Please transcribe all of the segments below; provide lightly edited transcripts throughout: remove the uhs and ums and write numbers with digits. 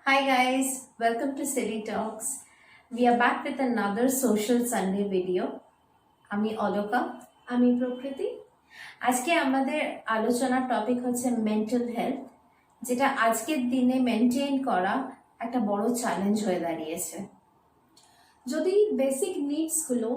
Hi guys, welcome to Silly Talks. We are back with another Social Sunday video. আমি অলকা, আমি প্রকৃতি। আজকে আমাদের আলোচনার টপিক হচ্ছে মেন্টাল হেলথ, যেটা আজকের দিনে মেনটেন করা একটা বড় চ্যালেঞ্জ হয়ে দাঁড়িয়েছে। যদি বেসিক নিডসগুলো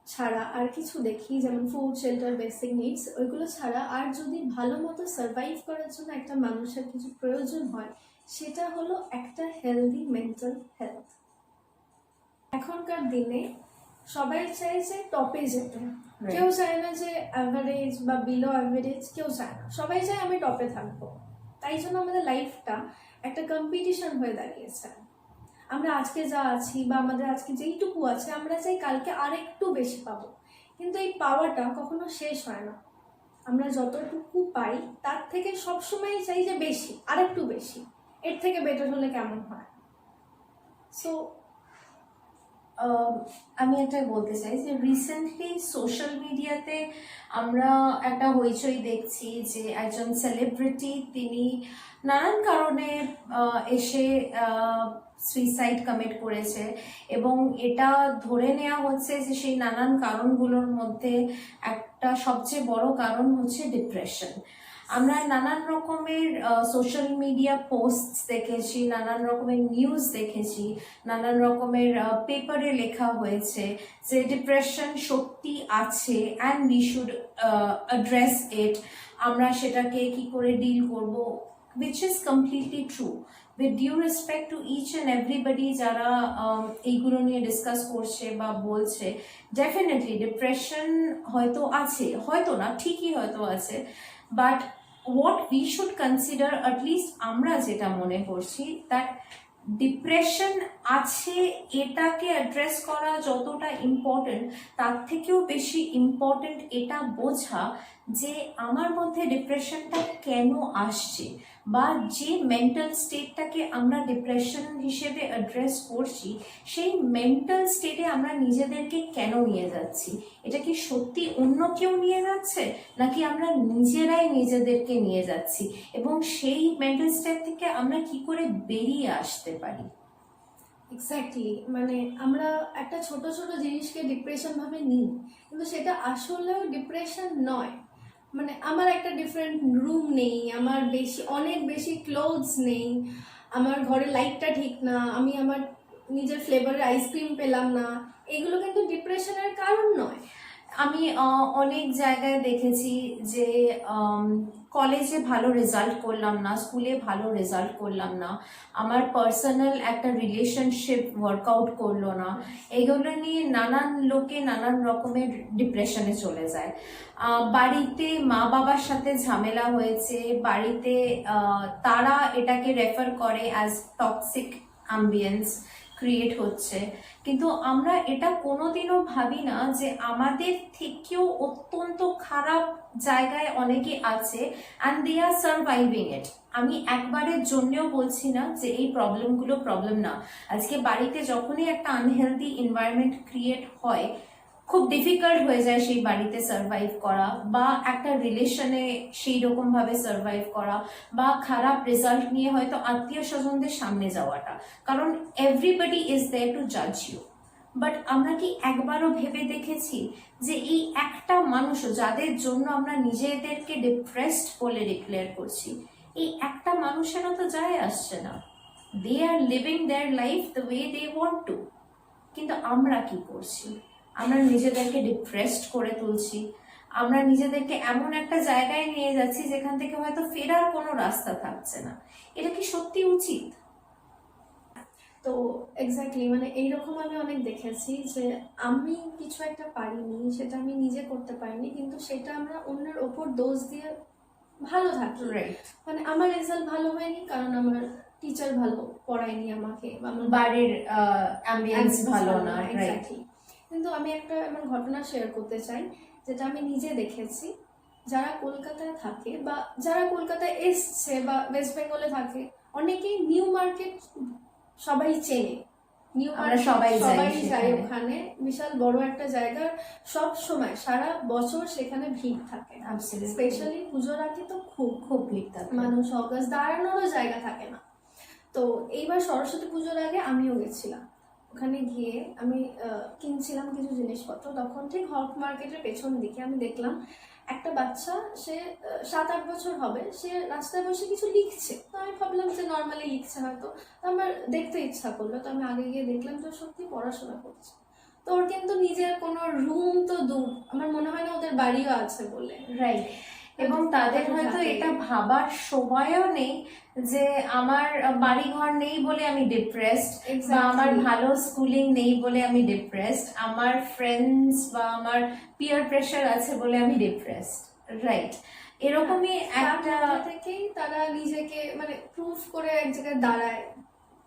ছাড়া আর কিছু দেখি, যেমন ফুড, শেল্টার, বেসিক নিডস, ওইগুলো ছাড়া আর যদি ভালো মতো সার্ভাইভ করার জন্য একটা মানুষের কিছু প্রয়োজন হয়, সেটা হলো একটা হেলদি মেন্টাল হেলথ। এখনকার দিনে সবাই চায় যে টপে যেতে, কেউ চায় না যে অ্যাভারেজ বা বিলো অ্যাভারেজ, কেউ চায় না, সবাই চায় আমি টপে থাকবো। তাই জন্য আমাদের লাইফটা একটা কম্পিটিশন হয়ে দাঁড়িয়েছে। আমরা আজকে যা আছি বা আমাদের আজকে যেইটুকু আছে, আমরা চাই কালকে আর একটু বেশি পাবো, কিন্তু এই পাওয়াটা কখনো শেষ হয় না। আমরা যতটুকু পাই তার থেকে সবসময় চাই যে বেশি, আর একটু বেশি, এর থেকে বেটার হলে কেমন হয়। সো আমি একটা বলতে চাই যে রিসেন্টলি সোশ্যাল মিডিয়াতে আমরা একটা হইচই দেখছি যে একজন সেলিব্রিটি তিনি নানান কারণে এসে সুইসাইড কমিট করেছে, এবং এটা ধরে নেওয়া হচ্ছে যে সেই নানান কারণগুলোর মধ্যে একটা সবচেয়ে বড় কারণ হচ্ছে ডিপ্রেশন। আমরা নানান রকমের সোশ্যাল মিডিয়া পোস্ট দেখেছি, নানান রকমের নিউজ দেখেছি, নানান রকমের পেপারে লেখা হয়েছে যে ডিপ্রেশন সত্যি আছে অ্যান্ড উই শুড অ্যাড্রেস ইট। আমরা সেটাকে কি করে ডিল করব, which is completely true. With due respect to each and everybody যারা এইগুলো নিয়ে ডিসকাস করছে বা বলছে, ডেফিনেটলি ডিপ্রেশন হয়তো আছে, হয়তো না, ঠিকই হয়তো আছে, but what we should consider, at least আমরা যেটা মনে করছি, that ডিপ্রেশন আছে এটাকে অ্যাড্রেস করা যতটা ইম্পর্টেন্ট, তার থেকেও বেশি ইম্পর্টেন্ট এটা বোঝা যে আমার মধ্যে ডিপ্রেশনটা কেন আসছে, বা যে মেন্টাল স্টেটটাকে আমরা ডিপ্রেশন হিসেবে অ্যাড্রেস করছি সেই মেন্টাল স্টেটে আমরা নিজেদেরকে কেন নিয়ে যাচ্ছি। এটা কি সত্যি অন্য কেউ নিয়ে যাচ্ছে, নাকি আমরা নিজেরাই নিজেদেরকে নিয়ে যাচ্ছি, এবং সেই মেন্টাল স্টেট থেকে আমরা কি করে বেরিয়ে আসতে পারি। এক্স্যাক্টলি, মানে আমরা একটা ছোট ছোট জিনিসকে ডিপ্রেশন ভাবে নিই, কিন্তু সেটা আসলেও ডিপ্রেশন নয়। মানে আমার একটা ডিফারেন্ট রুম নেই, আমার অনেক বেশি ক্লোথস নেই, আমার ঘরে লাইটটা ঠিক না, আমি আমার নিজের ফ্লেভারের আইসক্রিম পেলাম না, এগুলো কিন্তু ডিপ্রেশনের কারণ নয়। আমি অনেক জায়গায় দেখেছি যে কলেজে ভালো রেজাল্ট করলাম না, স্কুলে ভালো রেজাল্ট করলাম না, আমার পার্সোনাল একটা রিলেশনশিপ ওয়ার্কআউট করলো না, এগুলো নিয়ে নানান লোকে নানান রকমের ডিপ্রেশনে চলে যায়। বাড়িতে মা বাবার সাথে ঝামেলা হয়েছে, বাড়িতে তারা এটাকে রেফার করে অ্যাজ টক্সিক অ্যাম্বিয়েন্স ক্রিয়েট হচ্ছে, কিন্তু আমরা এটা কোনোদিনও ভাবি না যে আমাদের থেকেও অত্যন্ত খারাপ জায়গায় অনেকে আছে অ্যান্ড দে আর সার্ভাইভিং ইট। আমি একবারের জন্যও বলছি না যে এই প্রবলেমগুলো প্রবলেম না। আজকে বাড়িতে যখনই একটা আনহেলদি এনভায়রনমেন্ট ক্রিয়েট হয়, খুব ডিফিকাল্ট হয়ে যায় সেই বাড়িতে সার্ভাইভ করা, বা একটা রিলেশনে সেই রকম ভাবে সার্ভাইভ করা, বা খারাপ রেজাল্ট নিয়ে হয়তো আত্মীয় স্বজনদের সামনে যাওয়াটা, কারণ এভরিবডি ইজ দেয়ার টু জাজ ইউ। বাট আমরা কি একবারও ভেবে দেখেছি যে এই একটা মানুষও যাদের জন্য আমরা নিজেদেরকে ডিপ্রেসড বলে ডিক্লেয়ার করছি, এই একটা মানুষেরও তো যায় আসছে না, they are living their life the way they want to, কিন্তু আমরা কি করছি? আমরা নিজেদেরকে ডিপ্রেসড করে তুলছি, আমরা নিজেদেরকে এমন একটা জায়গায় নিয়ে যাচ্ছি যেখান থেকে হয়তো ফেরার কোনো রাস্তা থাকছে না। এটা কি সত্যি উচিত? তো এক্স্যাক্টলি, মানে এইরকম আমি অনেক দেখেছি যে আমি কিছু একটা পারিনি, সেটা আমি নিজে করতে পারিনি, কিন্তু সেটা আমরা অন্যের ওপর দোষ দিয়ে ভালো থাকি। মানে আমার রেজাল্ট ভালো হয়নি কারণ আমার টিচার ভালো পড়ায়নি আমাকে, বা আমার বাড়ির অ্যাম্বিয়েন্স ভালো না। এক্স্যাক্টলি। কিন্তু আমি একটা এমন ঘটনা শেয়ার করতে চাই যেটা আমি নিজে দেখেছি। যারা কলকাতায় থাকে বা যারা কলকাতায় এসছে বা ওয়েস্ট বেঙ্গলে থাকে, অনেকেই নিউ মার্কেট সবাই চেনে। নিউ মার্কেট সবাই যায়, ওখানে বিশাল বড় একটা জায়গা, সব সময় সারা বছর সেখানে ভিড় থাকে, স্পেশালি পুজোর আগে তো খুব খুব ভিড় থাকে, মানুষ অগাস্ট দাঁড়ানোরও জায়গা থাকে না। তো এইবার সরস্বতী পুজোর আগে আমিও গেছিলাম, ওখানে গিয়ে আমি কিনছিলাম কিছু জিনিসপত্র। তখন ঠিক হক মার্কেটের পেছন দিকে আমি দেখলাম একটা বাচ্চা, সে 7-8 বছর হবে, সে রাস্তায় বসে কিছু লিখছে। তো আমি ভাবলাম যে নর্মালি লিখছে হয়তো, তো আমার দেখতে ইচ্ছা করলো, তো আমি আগে গিয়ে দেখলাম যে ও সত্যি পড়াশোনা করছে। তো ওর কিন্তু নিজের কোনো রুম তো দূর, আমার মনে হয় না ওদের বাড়িও আছে বলে। রাইট, এবং তাদের হয়তো এটা ভাবার সময়ও নেই যে আমার বাড়ি ঘর নেই বলে আমি ডিপ্রেসড, বা আমার ভালো স্কুলিং নেই বলে আমি ডিপ্রেসড, আমার ফ্রেন্ডস বা আমার পিয়ার প্রেশার আছে বলে আমি ডিপ্রেসড। রাইট, এরকমই একটা থেকেই তারা নিজেকে মানে প্রুফ করে এক জায়গায় দাঁড়ায়।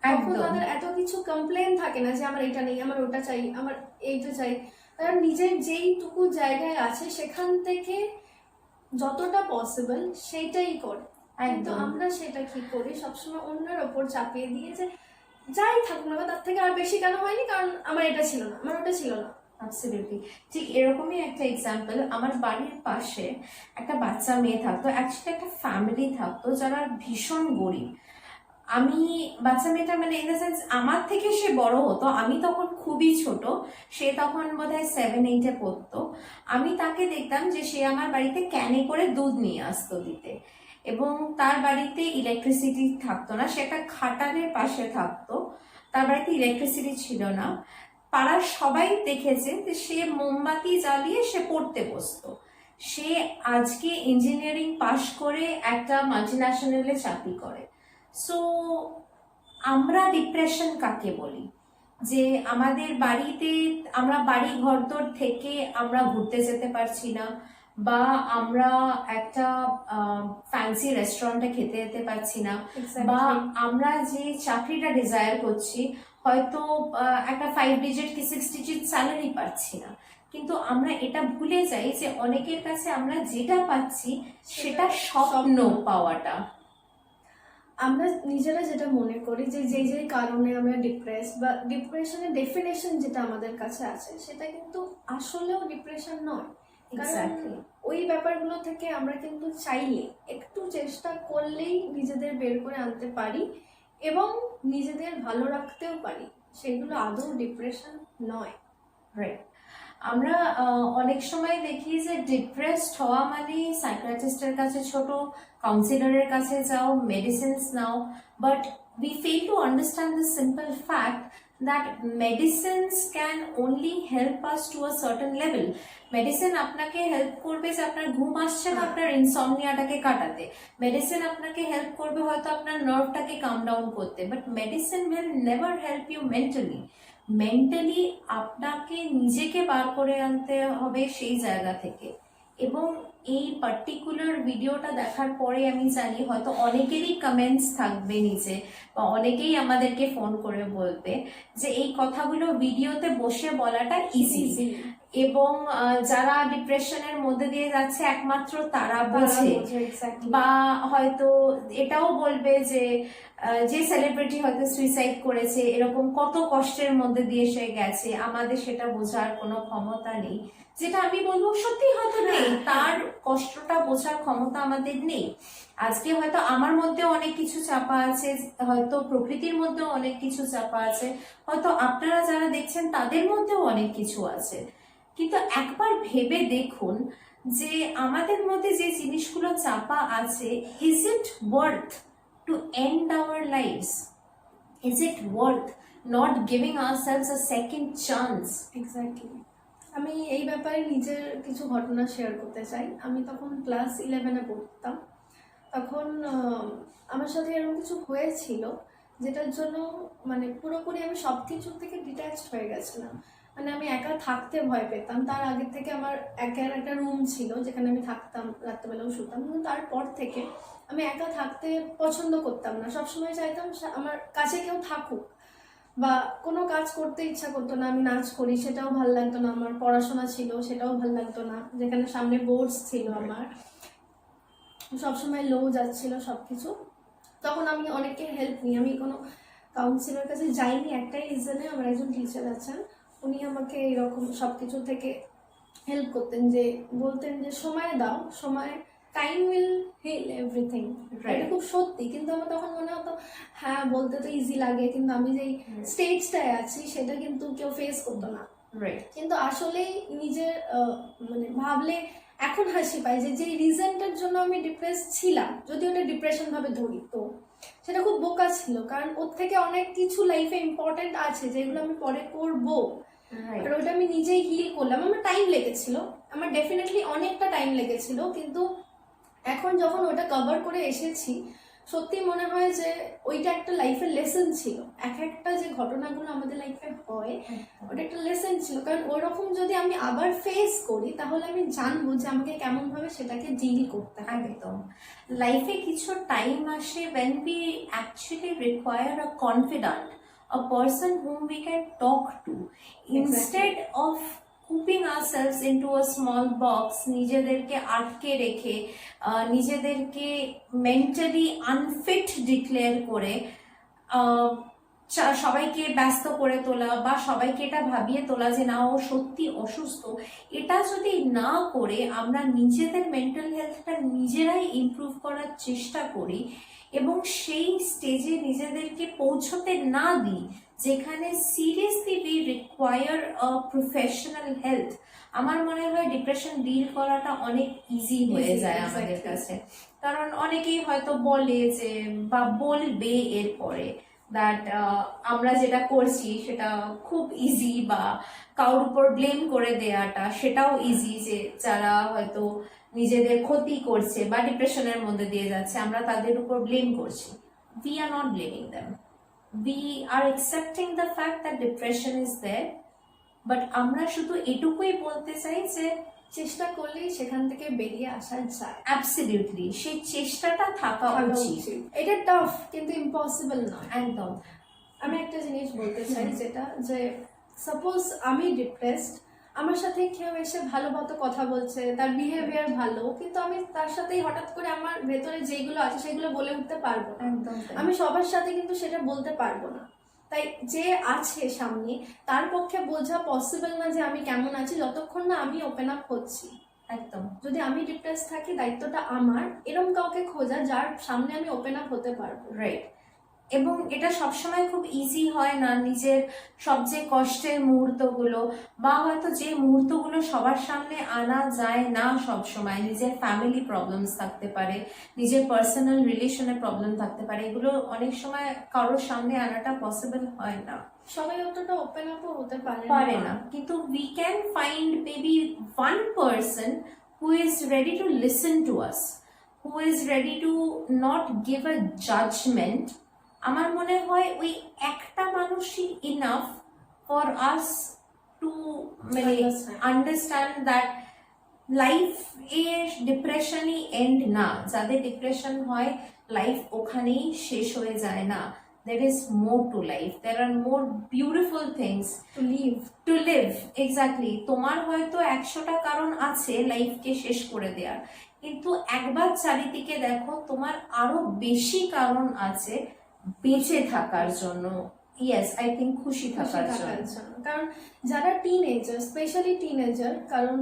তখন তাদের এত কিছু কমপ্লেন থাকে না যে আমার এটা নেই, আমার ওটা চাই, আমার এইটা চাই। তারা নিজের যেইটুকু জায়গায় আছে সেখান থেকে যতটা পসিবল সেইটাই করে। কিন্তু আমরা সেটা কি করি, সবসময় অন্যের ওপর চাপিয়ে দিয়ে যে যাই থাকুক না তার থেকে আর বেশি কেন হয়নি, কারণ আমার এটা ছিল না, আমার ওটা ছিল না। অ্যাবসলিউটলি ঠিক এরকমই একটা এক্সাম্পল। আমার বাড়ির পাশে একটা বাচ্চা মেয়ে থাকতো, অ্যাকচুয়ালি একটা ফ্যামিলি থাকতো যারা ভীষণ গরিব। আমি বাচ্চা মেয়েটা মানে ইন দ্য সেন্স আমার থেকে সে বড় হতো, আমি তখন খুবই ছোট, সে তখন বোধহয় 7-8-এ পড়তো। আমি তাকে দেখতাম যে সে আমার বাড়িতে ক্যানে করে দুধ নিয়ে আসতো দিতে, এবং তার বাড়িতে ইলেকট্রিসিটি থাকতো না, সে একটা খাটালের পাশে থাকতো, তার বাড়িতে ইলেকট্রিসিটি ছিল না। পাড়ার সবাই দেখেছে যে সে মোমবাতি জ্বালিয়ে সে পড়তে বসতো। সে আজকে ইঞ্জিনিয়ারিং পাশ করে একটা মাল্টিন্যাশনালে চাকরি করে। সো আমরা ডিপ্রেশন কাকে বলি? যে আমাদের বাড়িতে আমরা বাড়ি ঘরদোর থেকে আমরা ঘুরতে যেতে পারছি না, বা আমরা একটা ফ্যান্সি রেস্টুরেন্টে খেতে যেতে পারছি না, বা আমরা যে চাকরিটা ডিজায়ার করছি হয়তো একটা 5 ডিজিট কি 6 ডিজিট স্যালারি পাচ্ছি না, কিন্তু আমরা এটা ভুলে যাই যে অনেকের কাছে আমরা যেটা পাচ্ছি সেটা স্বপ্ন পাওয়াটা। আমরা নিজেরা যেটা মনে করি যে যেই যেই কারণে আমরা ডিপ্রেস বা ডিপ্রেশনের ডেফিনেশন যেটা আমাদের কাছে আছে সেটা কিন্তু আসলেও ডিপ্রেশন নয়। কারণ ওই ব্যাপারগুলো থেকে আমরা কিন্তু চাইলে একটু চেষ্টা করলেই নিজেদের বের করে আনতে পারি এবং নিজেদের ভালো রাখতেও পারি, সেগুলো আদৌ ডিপ্রেশন নয়। রাইট, আমরা অনেক সময় দেখি যে ডিপ্রেসড হওয়া মানে সাইকিয়াট্রিস্টের কাছে ছোট, কাউন্সিলরের কাছে যাও, medicines now, but we fail to understand the simple fact that medicines can only help us to a certain level. Medicine আপনাকে হেল্প করবে যে আপনার ঘুম আসছে না আপনার ইনসমনিয়াটাকে কাটাতে, মেডিসিন আপনাকে হেল্প করবে হয়তো আপনার নার্ভটাকে কাম ডাউন করতে, but medicine will never help you mentally. Mentally আপনাকে নিজেকে বার করে আনতে হবে সেই জায়গা থেকে। এবং এই পার্টিকুলার ভিডিওটা দেখার পরে আমি জানি হয়তো অনেকেরই কমেন্টস থাকবে নিচে, বা অনেকেই আমাদেরকে ফোন করে বলবে যে এই কথাগুলো ভিডিওতে বসে বলাটা ইজি, এবং যারা ডিপ্রেশনের মধ্যে দিয়ে যাচ্ছে একমাত্র তারা বোঝে। বা হয়তো এটাও বলবে যে যে সেলিব্রিটি হয়তো সুইসাইড করেছে, এরকম কত কষ্টের মধ্যে দিয়ে সে গেছে, আমাদের সেটা বোঝার কোনো ক্ষমতা নেই। যেটা আমি বলবো সত্যি হয়তো নেই, তার কষ্টটা বোঝার ক্ষমতা আমাদের নেই। আজকে হয়তো আমার মধ্যে অনেক কিছু চাপা আছে, হয়তো প্রকৃতির মধ্যেও অনেক কিছু চাপা আছে, হয়তো আপনারা যারা দেখছেন তাদের মধ্যেও অনেক কিছু আছে, কিন্তু একবার ভেবে দেখুন যে আমাদের মধ্যে যে জিনিসগুলো চাপা আছে, is it worth to end our lifes? Is it worth not giving ourselves a second chance? Exactly. আমি এই ব্যাপারে নিজের কিছু ঘটনা শেয়ার করতে চাই। আমি তখন ক্লাস 11-এ পড়তাম। তখন আমার সাথে এরকম কিছু হয়েছিল যেটার জন্য মানে পুরোপুরি আমি সব কিছু থেকে ডিট্যাচড হয়ে গেছিলাম। মানে আমি একা থাকতে ভয় পেতাম। তার আগে থেকে আমার একার একটা রুম ছিল যেখানে আমি থাকতাম, রাত্রেবেলাও শুতাম, কিন্তু তারপর থেকে আমি একা থাকতে পছন্দ করতাম না। সবসময় চাইতাম আমার কাছে কেউ থাকুক, বা কোনো কাজ করতে ইচ্ছা করতো না। আমি নাচ করি সেটাও ভালো লাগতো না, আমার পড়াশোনা ছিল সেটাও ভালো লাগতো না, যেখানে সামনে বোর্ডস ছিল আমার, সবসময় লো যাচ্ছিল সবকিছু। তখন আমি অনেকের হেল্প নিই, আমি কোনো কাউন্সিলর কাছে যাইনি একটাই রিজনে, আমার একজন টিচার আছেন, উনি আমাকে এরকম সব কিছু থেকে হেল্প করতেন, যে বলতেন যে সময় দাও, সময় time will heal everything. Right. এটা খুব সত্যি, কিন্তু আমার তখন মনে হতো হ্যাঁ বলতে তো ইজি লাগে, কিন্তু আমি যেই স্টেজটায় আছি সেটা কিন্তু কেউ ফেস করতো না। রাইট। কিন্তু আসলেই নিজের মানে ভাবলে এখন হাসি পায় যে যে রিজনটার জন্য আমি ডিপ্রেস ছিলাম, যদি ওটা ডিপ্রেশন ভাবে ধরি তো সেটা খুব বোকা ছিল, কারণ ওর থেকে অনেক কিছু লাইফে ইম্পর্টেন্ট আছে যেগুলো আমি পরে করবো। আর ওটা আমি নিজেই হিল করলাম। আমার টাইম লেগেছিল, আমার ডেফিনেটলি অনেকটা টাইম লেগেছিল, কিন্তু এখন যখন ওটা কভার করে এসেছি সত্যি মনে হয় যে ওইটা একটা লাইফের লেসন ছিল। এক একটা যে ঘটনাগুলো আমাদের লাইফে হয় ওটা একটা লেসন ছিল, কারণ ওরকম যদি আমি আবার ফেস করি তাহলে আমি জানবো যে আমাকে কেমন ভাবে সেটাকে ডিল করতে হবে। একদম। লাইফে কিছু টাইম আসে when we actually require a confidant, a person whom we can talk to, instead of cooping ourselves into a small box, নিজেদেরকে আটকে রেখে নিজেদেরকে মেন্টালি আনফিট ডিক্লেয়ার করে সবাইকে ব্যস্ত করে তোলা বা সবাইকে এটা ভাবিয়ে তোলা যে না ও সত্যি অসুস্থ। এটা যদি না করে আমরা নিজেদের মেন্টাল হেলথটা নিজেরাই ইমপ্রুভ করার চেষ্টা করি এবং সেই স্টেজে নিজেদেরকে পৌঁছতে না দিই যেখানে seriously we require a professional help, আমার মনে হয় ডিপ্রেশন ডিল করাটা অনেক ইজি হয়ে যায় আমাদের কাছে। কারণ অনেকেই হয়তো বলে যে বা বলবে এরপরে দ্যাট আমরা যেটা করছি সেটা খুব ইজি, বা কারোর উপর ব্লেম করে দেওয়াটা সেটাও ইজি, যে যারা হয়তো নিজেদের ক্ষতি করছে বা ডিপ্রেশনের মধ্যে দিয়ে যাচ্ছে আমরা তাদের উপর ব্লেম করছি। We are not blaming them. We are accepting the fact that depression is there, but আমরা শুধু এটুকুই বলতে চাই যে চেষ্টা করলেই সেখান থেকে বেরিয়ে আসা যায়। অ্যাবসলিউটলি সেই চেষ্টাটা থাকা উচিত। এটা টাফ কিন্তু ইম্পসিবল নয়। একদম। আমি একটা জিনিস বলতে চাই যেটা, যে সাপোজ আমি ডিপ্রেসড, আমার সাথে কেউ এসে ভালো মতো কথা বলছে, তার বিহেভিয়ার ভালো, কিন্তু আমি তার সাথেই হঠাৎ করে আমার ভেতরে যেগুলো আছে সেগুলো বলে উঠতে পারবো না। একদম। আমি সবার সাথে কিন্তু সেটা বলতে পারবো না। তাই যে আছে সামনে তার পক্ষে বোঝা পসিবল না যে আমি কেমন আছি যতক্ষণ না আমি ওপেন আপ হচ্ছি। একদম। যদি আমি ডিপ্রেস থাকি দায়িত্বটা আমার, এরকম কাউকে খোঁজা যার সামনে আমি ওপেন আপ হতে পারবো। রাইট। এবং এটা সবসময় খুব ইজি হয় না। নিজের সবচেয়ে কষ্টের মুহূর্তগুলো বা হয়তো যে মুহূর্তগুলো সবার সামনে আনা যায় না সবসময়, নিজের ফ্যামিলি প্রবলেমস থাকতে পারে, নিজের পার্সোনাল রিলেশনের প্রবলেম থাকতে পারে, এগুলো অনেক সময় কারোর সামনে আনাটা পসিবল হয় না, সবাই অতটা ওপেন আপও হতে পারে না। কিন্তু we can find maybe one person who is ready to listen to us, who is ready to not give a judgement. আমার মনে হয় ওই একটা মানুষই ইনাফ ফর আস টু মানে আন্ডারস্ট্যান্ড দ্যাট লাইফ এর ডিপ্রেশনই এন্ড না। যাদের ডিপ্রেশন হয় লাইফ ওখানেই শেষ হয়ে যায় না। There is more to life. There are more beautiful things to live. Exactly. তোমার হয়তো 100টা কারণ আছে লাইফকে শেষ করে দেওয়ার, কিন্তু একবার চারিদিকে দেখো তোমার আরো বেশি কারণ আছে বেঁচে থাকার জন্য। ইয়েস, আই থিঙ্ক খুশি থাকার জন্য। কারণ যারা টিনেজার, স্পেশালি টিনেজার, কারণ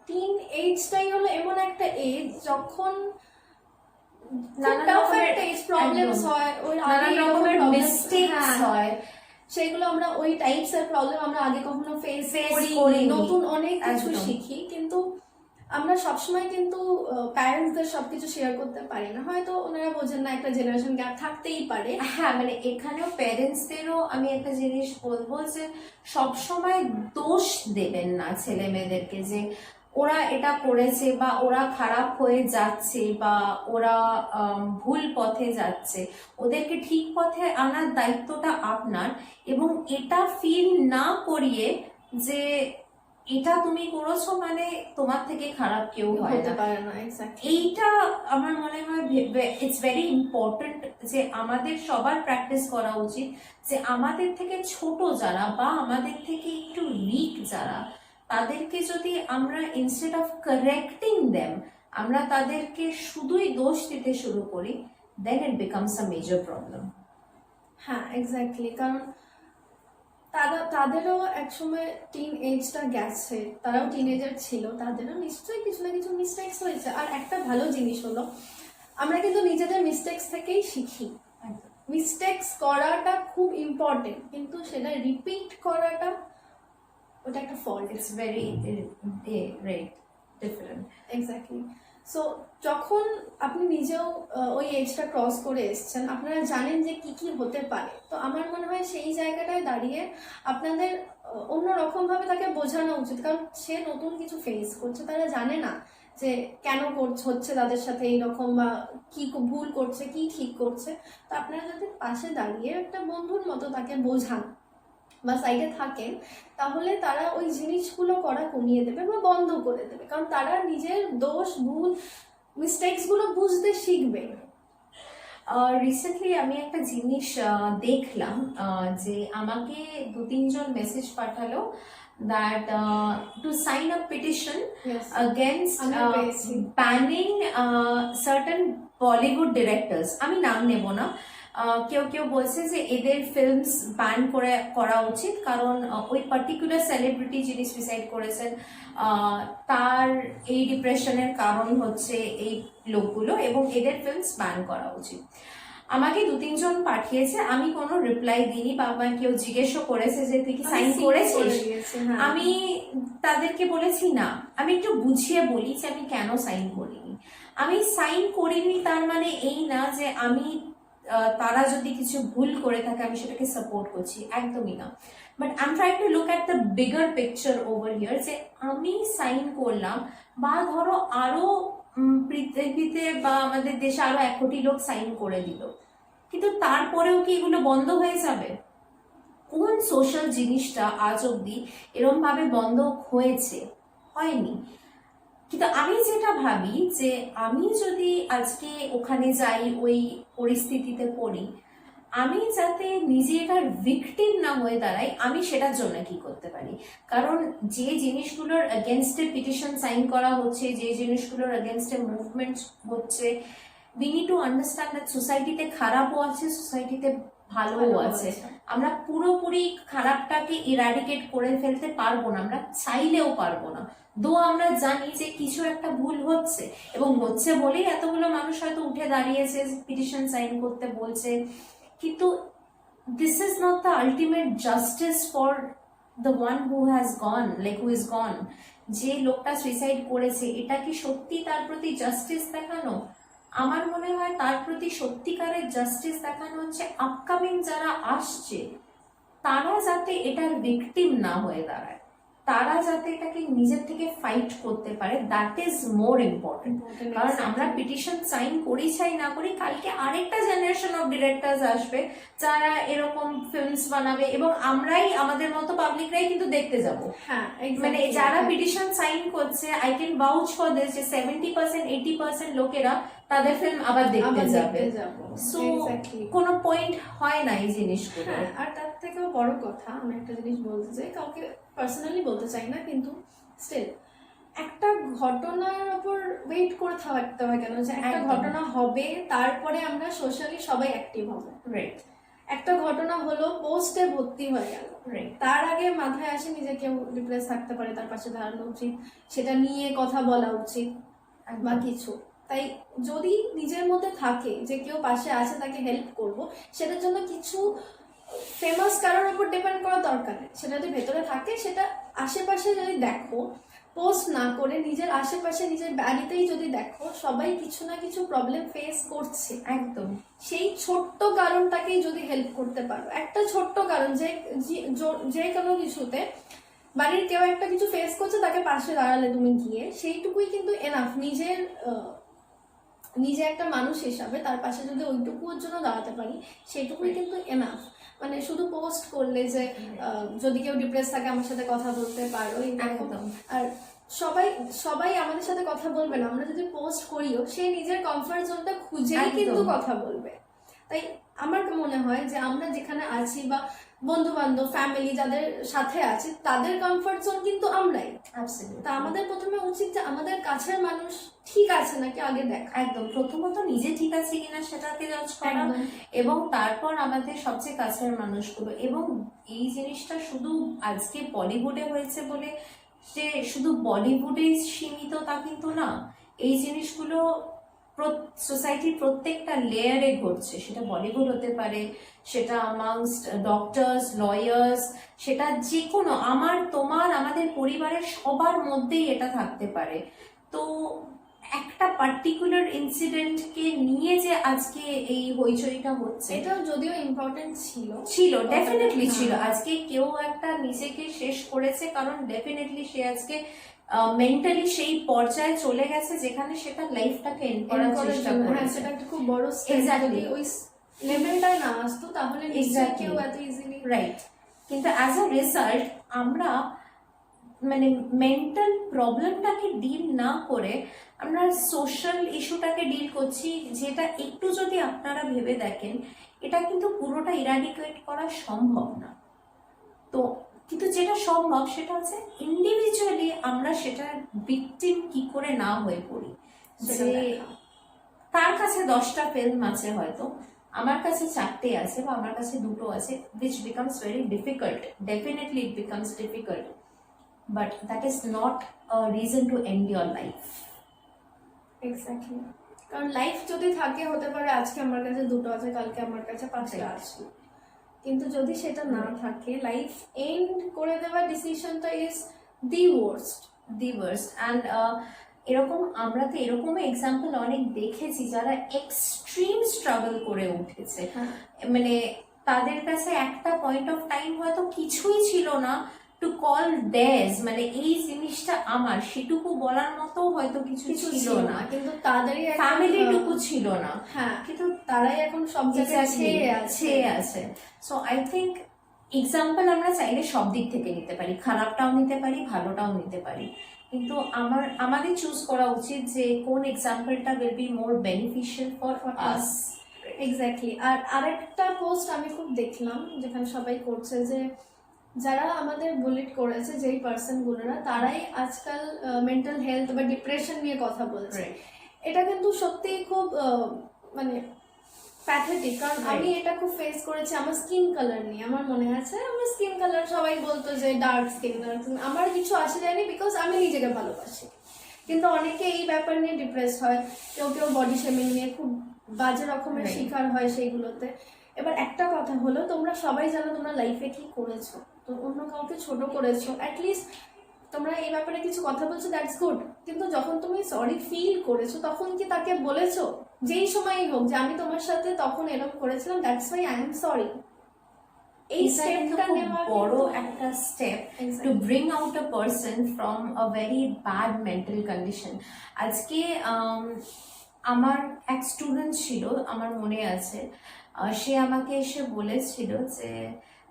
টিন এজটাই হলো এমন একটা এজ যখন সেগুলো আমরা ওই টাইপস এর প্রবলেম আমরা আগে কখনো ফেস করি, নতুন অনেক কিছু শিখি, কিন্তু আমরা সবসময় কিন্তু প্যারেন্টসদের সবকিছু শেয়ার করতে পারি না। হয়তো ওনারা বোঝেন না, একটা জেনারেশন গ্যাপ থাকতেই পারে। হ্যাঁ, মানে এখানেও প্যারেন্টসদেরও আমি একটা জিনিস বলবো যে সবসময় দোষ দেবেন না ছেলে মেয়েদেরকে যে ওরা এটা করেছে বা ওরা খারাপ হয়ে যাচ্ছে বা ওরা ভুল পথে যাচ্ছে। ওদেরকে ঠিক পথে আনার দায়িত্বটা আপনার, এবং এটা ফিল না করিয়ে যে এটা তুমি করেছো মানে তোমার থেকে খারাপ কেউ হয় না। এইটা আমার মনে হয় ইটস ভেরি ইম্পর্টেন্ট যে আমাদের সবার প্র্যাকটিস করা উচিত যে আমাদের থেকে ছোট যারা বা আমাদের থেকে একটু উইক যারা, তাদেরকে যদি আমরা ইনস্টেড অফ কারেক্টিং দেম আমরা তাদেরকে শুধুই দোষ দিতে শুরু করি, then it becomes a major problem. হ্যাঁ, এক্স্যাক্টলি। কারণ তাদেরও একসময় টিন এজটা গেছে, তারাও টিনেজার ছিল, তাদেরও নিশ্চয়ই কিছু না কিছু মিস্টেক্স হয়েছে। আর একটা ভালো জিনিস হলো আমরা কিন্তু নিজেদের মিস্টেক্স থেকেই শিখি। মিস্টেক্স করাটা খুব ইম্পর্টেন্ট, কিন্তু সেটা রিপিট করাটা ওটা একটা fault. It's very different. Exactly. So যখন আপনি নিজেও ওই এজটা ক্রস করে এসছেন, আপনারা জানেন যে কি কি হতে পারে, তো আমার মনে হয় সেই জায়গাটায় দাঁড়িয়ে আপনাদের অন্যরকম ভাবে তাকে বোঝানো উচিত। কারণ সে নতুন কিছু ফেস করছে, তারা জানে না যে কেন হচ্ছে তাদের সাথে এইরকম, বা কি ভুল করছে, কি ঠিক করছে। তো আপনারা যদি পাশে দাঁড়িয়ে একটা বন্ধুর মতো তাকে বোঝান বা সাইডে থাকেন, তাহলে তারা ওই জিনিসগুলো করা কমিয়ে দেবে বা বন্ধ করে দেবে। কারণ তারা নিজের দোষ, ভুল, মিস্টেক্স গুলো বুঝতে শিখবে। রিসেন্টলি আমি একটা জিনিস দেখলাম, যে আমাকে 2-3 জন মেসেজ পাঠালো that to sign a petition against banning certain Bollywood directors. আমি নাম নেব না। কেউ কেউ বলছে যে এদের ফিল্মস ব্যান করা উচিত, কারণ ওই পার্টিকুলার সেলিব্রিটি যিনি সুইসাইড করেছেন তার এই ডিপ্রেশনের কারণ হচ্ছে এই লোকগুলো, এবং এদের ফিল্মস ব্যান করা উচিত। আমাকে 2-3 জন পাঠিয়েছে, আমি কোনো রিপ্লাই দিইনি, বা আমাকে কেউ জিজ্ঞেসও করেছে যে তুই কি সাইন করেছিস, আমি তাদেরকে বলেছি না। আমি একটু বুঝিয়ে বলি যে আমি কেন সাইন করিনি। আমি সাইন করিনি তার মানে এই না যে আমি তারা যদি কিছু ভুল করে থাকে আমি সেটাকে সাপোর্ট করছি, একদমই না। But I am trying to look at the bigger picture over here, যে আমি সাইন করলাম, বা ধরো আরো পৃথিবীতে বা আমাদের দেশে আরো 1 কোটি লোক সাইন করে দিল, কিন্তু তারপরেও কি এগুলো বন্ধ হয়ে যাবে? কোন সোশ্যাল জিনিসটা আজ অব্দি এরকম ভাবে বন্ধ হয়েছে? হয়নি। কিন্তু আমি যেটা ভাবি যে আমি যদি আজকে ওখানে যাই, ওই পরিস্থিতিতে পড়ি, আমি যাতে নিজে এটার ভিকটিম না হয়ে দাঁড়াই, আমি সেটার জন্য কি করতে পারি? কারণ যে জিনিসগুলোর এগেনস্টে পিটিশন সাইন করা হচ্ছে, যে জিনিসগুলোর এগেনস্টে মুভমেন্ট হচ্ছে, we need to understand that সোসাইটিতে খারাপও আছে, সোসাইটিতে ভালোও আছে। আমরা পুরোপুরি খারাপটাকে ইরাডিকেট করে ফেলতে পারবো না, আমরা চাইলেও পারবো না। দো আমরা জানি যে কিছু একটা ভুল হচ্ছে, এবং হচ্ছে বলেই এতগুলো মানুষ হয়তো উঠে দাঁড়িয়েছে, পিটিশন সাইন করতে বলছে, কিন্তু this is not the ultimate justice for the one who has gone, like who is গন। যে লোকটা সুইসাইড করেছে, এটা কি সত্যি তার প্রতি জাস্টিস দেখানো? আমার মনে হয় তার প্রতি সত্যিকারের জাস্টিস দেখানো হচ্ছে আপকামিং যারা আসছে, তারা যাতে এটার ভিকটিম না হয়ে দাঁড়ায়, তারা যাতে এটাকে নিজের থেকে ফাইট করতে পারে, দ্যাট ইজ মোর ইম্পর্টেন্ট। কারণ আমরা পিটিশন সাইন করি চাই না করি, কালকে আরেকটা জেনারেশন অফ ডিরেক্টরস আসবে যারা এরকম ফিল্মস বানাবে, এবং আমরাই, আমাদের মতো পাবলিকরাই কিন্তু দেখতে যাব। মানে যারা পিটিশন সাইন করছে, আই ক্যান ভাউচ ফর দিস, যে 70% 80% লোকেরা তাদের ফিল্ম আবার দেখতে যাবে। সো কোনো পয়েন্ট হয় না এই জিনিসগুলো। আর তার থেকেও বড় কথা, আমি একটা জিনিস বলতে চাই, কাউকে পার্সোনালি বলতে চাই না, কিন্তু স্টিল একটা ঘটনার উপর ওয়েট করে থাকতে হয় কেন? যে একটা ঘটনা হবে, তারপরে আমরা সোশ্যালি সবাই অ্যাক্টিভ হবো। রাইট। একটা ঘটনা হলো, পোস্টে ভর্তি হয়ে গেল, তার আগে মাথায় আসে নিজে কেউ ডিপ্রেস থাকতে পারে, তার পাশে দাঁড়ানো উচিত, সেটা নিয়ে কথা বলা উচিত বা কিছু। তাই যদি নিজের মধ্যে থাকে যে কেউ পাশে আছে, তাকে হেল্প করব, সেটার জন্য কিছু ফেমাস কারোর উপর ডিপেন্ড করার দরকার নেই। সেটা যদি ভেতরে থাকে, সেটা আশেপাশে যদি দেখো, পোস্ট না করে নিজের আশেপাশে, নিজের বাড়িতেই যদি দেখো, সবাই কিছু না কিছু প্রবলেম ফেস করছে, একদম সেই ছোট্ট কারণটাকেই যদি হেল্প করতে পারো, একটা ছোট্ট কারণ, যে কোনো কিছুতে বাড়ির কেউ একটা কিছু ফেস করছে, তাকে পাশে দাঁড়ালে তুমি গিয়ে, সেইটুকুই কিন্তু এনাফ। নিজে একটা মানুষ হিসাবে তার পাশে যদি ওইটুকুর জন্য দাঁড়াতে পারি, সেইটুকুই কিন্তু এনাফ। মানে শুধু পোস্ট করলে যে যদি কেউ ডিপ্রেস থাকে আমার সাথে কথা বলতে পারো, একদম। আর সবাই আমাদের সাথে কথা বলবে না, আমরা যদি পোস্ট করিও, সে নিজের কমফর্ট জোনটা খুঁজেই কিন্তু কথা বলবে। তাই আমার মনে হয় যে আমরা যেখানে আছি বা বন্ধু বান্ধব ফ্যামিলি যাদের সাথে আছে তাদের কমফর্ট জোন কিন্তু আমরাই। Absolutely. তা আমাদের প্রথমে উচিত যে আমাদের কাছের মানুষ ঠিক আছে নাকি আগে দেখা। একদম, প্রথমত নিজে ঠিক আছে কিনা সেটাকে জাজ করা, এবং তারপর আমাদের সবচেয়ে কাছের মানুষগুলো। এবং এই জিনিসটা শুধু আজকে বলিউডে হয়েছে বলে যে শুধু বলিউডে সীমিত তা কিন্তু না, এই জিনিসগুলো সোসাইটির প্রত্যেকটা লেয়ারে ঘটছে। সেটা বলিউড হতে পারে, সেটা আমাংস্ট ডক্টরস, লয়ার্স, সেটা যে কোনো আমার তোমার আমাদের পরিবারের সবার মধ্যেই এটা থাকতে পারে। তো একটা পার্টিকুলার ইনসিডেন্টকে নিয়ে যে আজকে এই হইচইটা হচ্ছে, এটা যদিও ইম্পর্টেন্ট ছিল ডেফিনেটলি ছিল। আজকে কেউ একটা নিজেকে শেষ করেছে কারণ ডেফিনেটলি সে আজকে মেন্টালি সেই পর্যায়ে চলে গেছে যেখানে সেটা লাইফটাকে এন্ড করার চেষ্টা করে। সেটা একটা খুব বড় এক্স্যাক্টলি ওই লেভেলটায় না আসতো তাহলে নিশ্চয়ই কেউ এত ইজিলি রাইট। কিন্তু অ্যাজ আ রেজাল্ট আমরা মানে মেন্টাল প্রবলেমটাকে ডিল না করে আমরা সোশ্যাল ইস্যুটাকে ডিল করছি, যেটা একটু যদি আপনারা ভেবে দেখেন এটা কিন্তু পুরোটা ইরাডিকেট করা সম্ভব না। তো কিন্তু যেটা সম্ভব সেটা হচ্ছে ইন্ডিভিজুয়ালি আমরা সেটার ভিকটিম কি করে না হয়ে পড়ি। যে তার কাছে 10টা ফিল্ম আছে, হয়তো আমার কাছে 4টে আছে বা আমার কাছে 2টো আছে, which becomes very difficult. Definitely it becomes difficult, but that is not a reason to end your life. Exactly, কারণ লাইফ যদি থাকে হতে পারে আজকে আমার কাছে 2টো আছে, কালকে আমার কাছে 5টা আছে, কিন্তু যদি সেটা না থাকে লাইফ এন্ড করে দেওয়ার ডিসিশনটা ইজ দি ওয়ার্স্ট। অ্যান্ড এরকম আমরা তো এরকম এক্সাম্পল অনেক দেখেছি যারা এক্সট্রিম স্ট্রাগল করে উঠেছে। মানে তাদের কাছে একটা পয়েন্ট অফ টাইম হয়তো কিছুই ছিল না টু কল দেয়ার্স, মানে এই জিনিসটা আমার, সেটুকু বলার মতো হয়তো কিছু ছিল না, কিন্তু তাদেরই ফ্যামিলিটুকু ছিল না। হ্যাঁ, কিন্তু তারাই এখন সব জায়গায় ছেয়ে আছে। সো আই থিঙ্ক এক্সাম্পল আমরা চাইলে সব দিক থেকে নিতে পারি, খারাপটাও নিতে পারি, ভালোটাও নিতে পারি, কিন্তু আমাদের চুজ করা উচিত যে কোন এক্সাম্পলটা will be more beneficial for us. Exactly. আর আরেকটা পোস্ট আমি খুব দেখলাম যেখানে সবাই করছে যে যারা আমাদের বুলেট করেছে যেই পার্সন গুলোরা তারাই আজকাল মেন্টাল হেলথ বা ডিপ্রেশন নিয়ে কথা বলছে। এটা কিন্তু সত্যি খুব মানে প্যাথেটিক, কারণ আমি এটা খুব ফেস করেছি আমার স্কিন কালার নিয়ে। আমার মনে আছে আমার স্কিন কালার সবাই বলতো যে ডার্ক স্কিন, আমার কিছু আসে যায়নি বিকজ আমি নিজেকে ভালোবাসি। কিন্তু অনেকে এই ব্যাপার নিয়ে ডিপ্রেস হয়, কেউ কেউ বডি শেমিং নিয়ে খুব বাজে রকমের শিকার হয় সেইগুলোতে। এবার একটা কথা হলো, তোমরা সবাই জানো তোমরা লাইফে কি করেছো, তো অন্য কাউকে ছোট করেছো, অ্যাটলিস্ট তোমরা এই ব্যাপারে কিছু কথা বলছো, দ্যাটস গুড। কিন্তু যখন তুমি সরি ফিল করেছো তখন কি তাকে বলেছো যেই সময়ই হোক যে আমি তোমার সাথে তখন এরকম করেছিলাম, that's why I am sorry? এই স্টেপটা নেওয়া বড় একটা step to bring out a person from a very bad mental condition. আজকে আমার এক স্টুডেন্ট ছিল, আমার মনে আছে, সে আমাকে এসে বলেছিল যে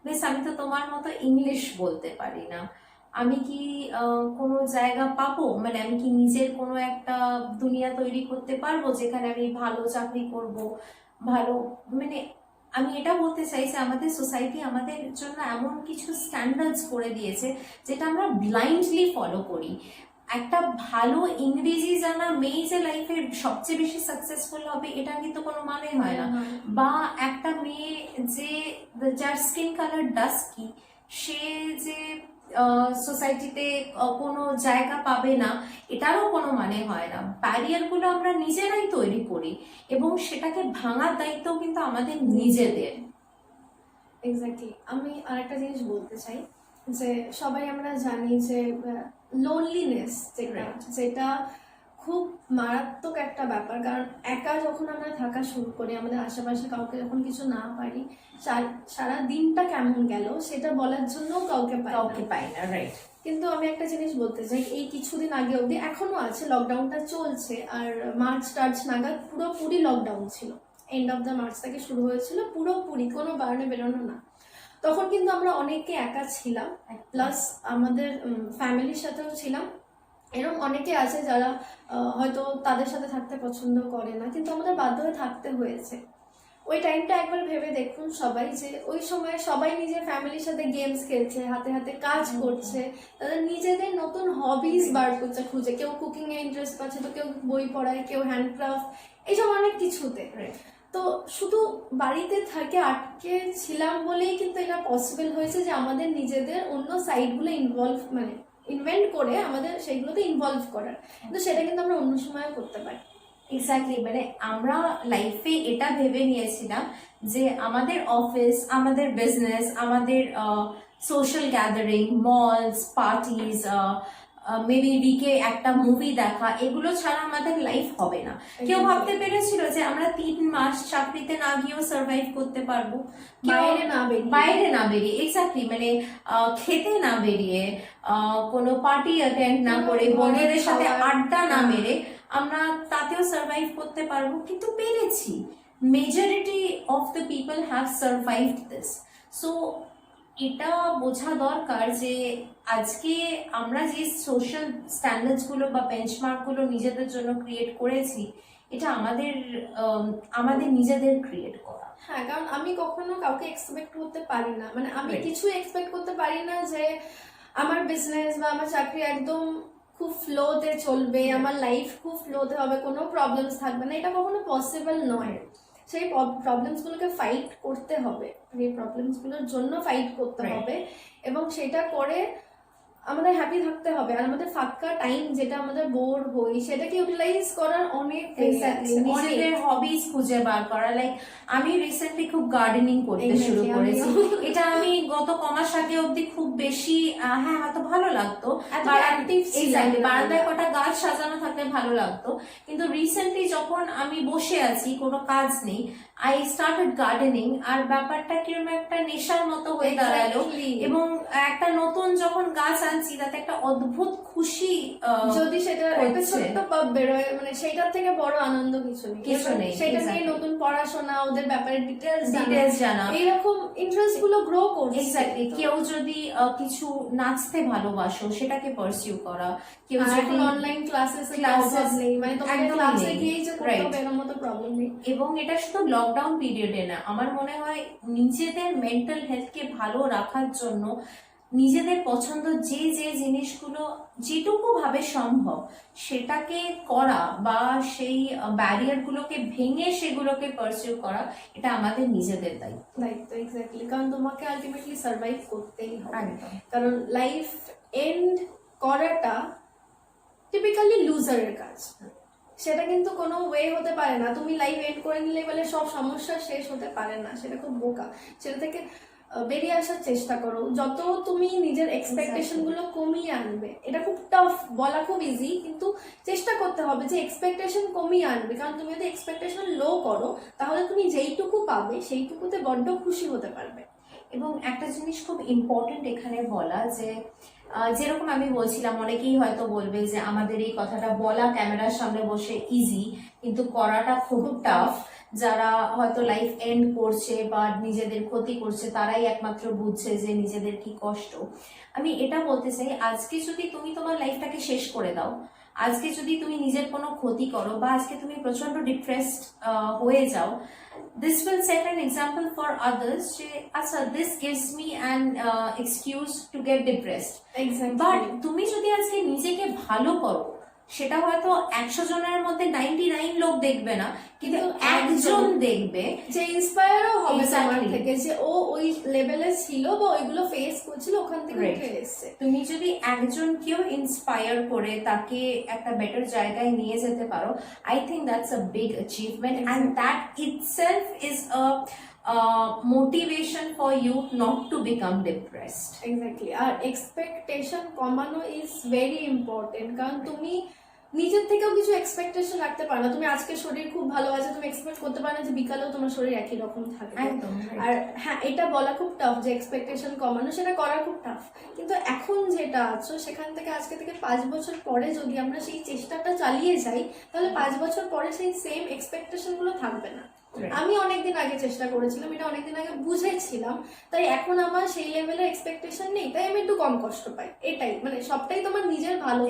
বেশ আমি তো তোমার মতো ইংলিশ বলতে পারি না, আমি কি কোনো জায়গা পাবো, মানে আমি কি নিজের কোনো একটা দুনিয়া তৈরি করতে পারবো যেখানে আমি ভালো চাকরি করব, ভালো, মানে আমি এটা বলতে চাইছি আমাদের সোসাইটি আমাদের জন্য এমন কিছু স্ট্যান্ডার্ডস করে দিয়েছে যেটা আমরা ব্লাইন্ডলি ফলো করি। একটা ভালো ইংরেজি জানা মেয়ে যে লাইফে সবচেয়ে বেশি সাকসেসফুল হবে এটা কিন্তু কোনো মানে হয় না, বা একটা মেয়ে যে যার স্কিন কালার ডাস্কি সে যে সোসাইটিতে কোনো জায়গা পাবে না এটারও কোনো মানে হয় না। ব্যারিয়ারগুলো আমরা নিজেরাই তৈরি করি এবং সেটাকে ভাঙার দায়িত্ব কিন্তু আমাদের নিজেদের। এক্স্যাক্টলি। আমি আরেকটা জিনিস বলতে চাই যে সবাই আমরা জানি যে লোনলিনেস যেটা খুব মারাত্মক একটা ব্যাপার, কারণ একা যখন আমরা থাকা শুরু করি আমাদের আশেপাশে কাউকে যখন কিছু না পারি, সারা দিনটা কেমন গেল সেটা বলার জন্য কাউকে পাই না, রাইট? কিন্তু আমি একটা জিনিস বলতে চাই, এই কিছুদিন আগে অবধি এখনো আছে, লকডাউনটা চলছে, আর মার্চ নাগাদ পুরোপুরি লকডাউন ছিল, এন্ড অফ দ্য মার্চ থেকে শুরু হয়েছিল, পুরোপুরি কোনো বারণে বেরোনো না। তখন কিন্তু আমরা অনেকে একা ছিলাম, প্লাস আমাদের ফ্যামিলির সাথেও ছিলাম। এরকম অনেকে আছে যারা হয়তো তাদের সাথে থাকতে পছন্দ করে না, কিন্তু আমাদের বাধ্য হয়ে থাকতে হয়েছে। ওই টাইমটা একবার ভেবে দেখুন সবাই, যে ওই সময় সবাই নিজের ফ্যামিলির সাথে গেমস খেলছে, হাতে হাতে কাজ করছে, তাদের নিজেদের নতুন হবিজ বার করছে খুঁজে, কেউ কুকিং এ ইন্টারেস্ট পাচ্ছে, তো কেউ বই পড়ায়, কেউ হ্যান্ডক্রাফট, এইসব অনেক কিছুতে। তো শুধু বাড়িতে থাকে আটকে ছিলাম বলেই কিন্তু এটা পসিবল হয়েছে যে আমাদের নিজেদের অন্য সাইডগুলো ইনভেন্ট করে আমাদের সেইগুলোতে ইনভলভ করার, কিন্তু সেটা কিন্তু আমরা অন্য সময়ও করতে পারি। এক্স্যাক্টলি, মানে আমরা লাইফে এটা ভেবে নিয়েছিলাম যে আমাদের অফিস, আমাদের বিজনেস, আমাদের social gathering, malls, parties, maybe উইকে একটা মুভি দেখা, এগুলো ছাড়া আমাদের লাইফ হবে না। কেউ ভাবতে পেরেছিল যে আমরা 3 মাস চাকরিতে না গিয়েও সার্ভাইভ করতে পারবো, বাইরে না বেরিয়ে, এক্স্যাক্টলি, মানে খেতে না বেরিয়ে, কোনো পার্টি অ্যাটেন্ড না করে, বন্ধুদের সাথে আড্ডা না মেরে আমরা তাতেও সার্ভাইভ করতে পারবো, কিন্তু পেরেছি। Majority of the people have survived this. So এটা বোঝা দরকার যে আজকে আমরা যে সোশ্যাল স্ট্যান্ডার্ডস গুলো বা বেঞ্চমার্ক গুলো নিজেদের জন্য ক্রিয়েট করেছি, এটা আমাদের নিজেদের ক্রিয়েট করা। হ্যাঁ, কারণ আমি কখনো কাউকে এক্সপেক্ট করতে পারি না, মানে আমি কিছু এক্সপেক্ট করতে পারি না যে আমার বিজনেস বা আমার চাকরি একদম খুব ফ্লোতে চলবে, আমার লাইফ খুব ফ্লোতে হবে, কোনো প্রবলেমস থাকবে না, এটা কখনো পসিবল নয়। সেই প্রবলেমস গুলোকে ফাইট করতে হবে, এই প্রবলেমস গুলোর জন্য ফাইট করতে হবে, এবং সেটা করে আমাদের হ্যাপি থাকতে হবে। আর আমাদের ফাঁকা টাইম যেটা আমাদের বোর হই, সেটাকে ইউটিলাইজ করার অনেক নিজেদের হবিজ খুঁজে বার করা। লাইক আমি রিসেন্টলি খুব গার্ডেনিং করতে শুরু করেছি। এটা আমি গত কমাস আগে অব্দি খুব বেশি হয়তো ভালো লাগতো, বারান্দায় কটা গাছ সাজানো থাকলে ভালো লাগতো, কিন্তু রিসেন্টলি যখন আমি বসে আছি, কোনো কাজ নেই, আই স্টার্টেড গার্ডেনিং, আর ব্যাপারটা কিরকম একটা নেশার মতো হয়ে দাঁড়ালো। এবং একটা নতুন যখন গাছ আনছি, তাতে একটা অদ্ভুত খুশি, যদি সেটা একটা ছোট্ট পাপ বেরোয়, মানে সেটার থেকে বড় আনন্দ কিছু নেই। সেটা নিয়ে নতুন পড়াশোনা, ওদের ব্যাপারে ডিটেলস জানা, এইরকম ইন্টারেস্ট গুলো গ্রো করছে। এক্স্যাক্টলি, কেউ যদি কিছু নাচতে ভালোবাসো, সেটাকে পারসিউ করা, কেউ যদি অনলাইন ক্লাসেস নেই, মানে তোমাকে ক্লাসে গিয়েই যে করতে হবে এরকম মতো প্রবলেম নেই। এবং এটা শুধু লকডাউন পিরিয়ডে না, আমার মনে হয় নিজেদের মেন্টাল হেলথকে ভালো রাখার জন্য নিজেদের পছন্দ যে যে জিনিসগুলো যেটুকু ভাবে সম্ভব সেটাকে করা, বা সেই ব্যারিয়ার গুলোকে ভেঙে সেগুলোকে পারসিউ করা, এটা আমাদের নিজেদের দায়িত্ব। এক্স্যাক্টলি, কারণ তোমাকে আলটিমেটলি সার্ভাইভ করতেই হবে। কারণ লাইফ এন্ড করাটা টিপিক্যালি লুজারের কাজ, সেটা কিন্তু কোনো ওয়ে হতে পারে না। তুমি লাইফ এন্ড করে নিলে বলে সব সমস্যা শেষ হতে পারে না, সেটা খুব বোকা। সেটা থেকে বেরিয়ে আসার চেষ্টা করো, যত তুমি নিজের এক্সপেকটেশন গুলো কমিয়ে আনবে। এটা খুব টাফ, বলা খুব ইজি, কিন্তু চেষ্টা করতে হবে যে এক্সপেকটেশন কমিয়ে আনবে। কারণ তুমি যদি এক্সপেকটেশন লো করো, তাহলে তুমি যেইটুকু পাবে সেইটুকুতে বড্ড খুশি হতে পারবে। এবং একটা জিনিস খুব ইম্পর্টেন্ট এখানে বলা, যে যেরকম আমি বলছিলাম, অনেকেই হয়তো বলবে যে আমাদের এই কথাটা বলা ক্যামেরার সামনে বসে ইজি, কিন্তু করাটা খুব টাফ। যারা হয়তো লাইফ এন্ড করছে বা নিজেদের ক্ষতি করছে, তারাই একমাত্র বুঝছে যে নিজেদের কি কষ্ট। আমি এটা বলতে চাই, আজকে যদি তুমি তোমার লাইফটাকে শেষ করে দাও, আজকে যদি তুমি নিজের কোনো ক্ষতি করো, বা আজকে তুমি প্রচন্ড ডিপ্রেসড হয়ে যাও, this will set an example for others যে আচ্ছা, this gives me an excuse to get depressed. But তুমি যদি আজকে নিজেকে ভালো করো, সেটা হয়তো 100 জনের মধ্যে 99 লোক দেখবে না, কিন্তু একজন দেখবে যে ইন্সপায়ারও হবে তোমার থেকে, যে ও ওই লেভেলে ছিল বা ওইগুলো ফেস করছিল, ওখান থেকে উঠে এসেছে। তুমি যদি একজনকেও ইন্সপায়ার করে তাকে একটা বেটার জায়গায় নিয়ে যেতে পারো, I think that's a big achievement, and that itself is a motivation for you not to become depressed. Exactly. আর এক্সপেকটেশন কমানো ইজ ভেরি ইম্পর্টেন্ট, কারণ তুমি নিজের থেকেও কিছু এক্সপেকটেশন রাখতে পারো না। তুমি আজকে শরীর খুব ভালো আছে, তুমি এক্সপেক্ট করতে পারো না যে বিকালেও তোমার শরীর একই রকম থাকবে। আর হ্যাঁ, এটা বলা খুব টাফ যে এক্সপেকটেশন কমানো, সেটা করা খুব টাফ। কিন্তু এখন যেটা আছো, সেখান থেকে আজকে থেকে 5 বছর পরে যদি আমরা সেই চেষ্টাটা চালিয়ে যাই, তাহলে 5 বছর পরে সেই সেম এক্সপেকটেশন গুলো থাকবে না। আমি অনেকদিন আগে চেষ্টা করেছিলাম, এটা অনেকদিন আগে বুঝেছিলাম, তাই এখন আমার সেই লেভেলের এক্সপেকটেশন নেই, তাই আমি একটু কম কষ্ট পাই। এটাই, মানে সবটাই তোমার নিজের ভালো।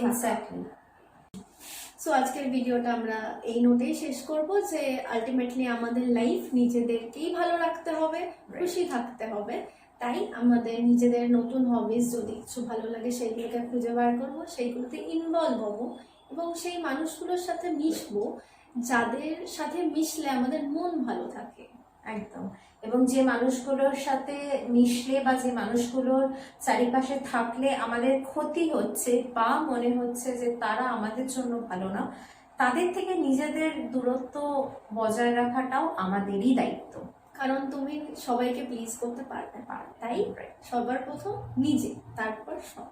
সো আজকের ভিডিওটা আমরা এই নোটেই শেষ করব যে আলটিমেটলি আমাদের লাইফ নিজেদেরকেই ভালো রাখতে হবে, খুশি থাকতে হবে। তাই আমাদের নিজেদের নতুন হবিস যদি কিছু ভালো লাগে সেইগুলোকে খুঁজে বার করবো, সেইগুলোতে ইনভলভ হবো এবং সেই মানুষগুলোর সাথে মিশবো যাদের সাথে মিশলে আমাদের মন ভালো থাকে। একদম। এবং যে মানুষগুলোর সাথে মিশলে বা যে মানুষগুলোর চারিপাশে থাকলে আমাদের ক্ষতি হচ্ছে বা মনে হচ্ছে যে তারা আমাদের জন্য ভালো না, তাদের থেকে নিজেদের দূরত্ব বজায় রাখাটাও আমাদেরই দায়িত্ব। কারণ তুমি সবাইকে প্লিজ করতে পারবে না, তাই সবার প্রথম নিজে, তারপর সব।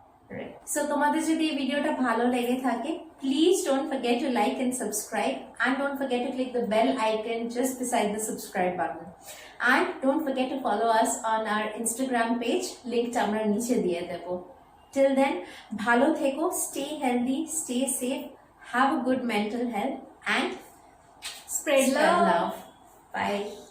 সো তোমাদের যদি এই ভিডিওটা ভালো লেগে থাকে, please don't forget to like and subscribe, and don't forget to click the bell icon just beside the subscribe button, and don't forget to follow us on our Instagram page, link আমরা নিচে দিয়ে দেব। Till then, ভালো থেকো, stay healthy, stay safe, have a good mental health, and Spread love. Bye.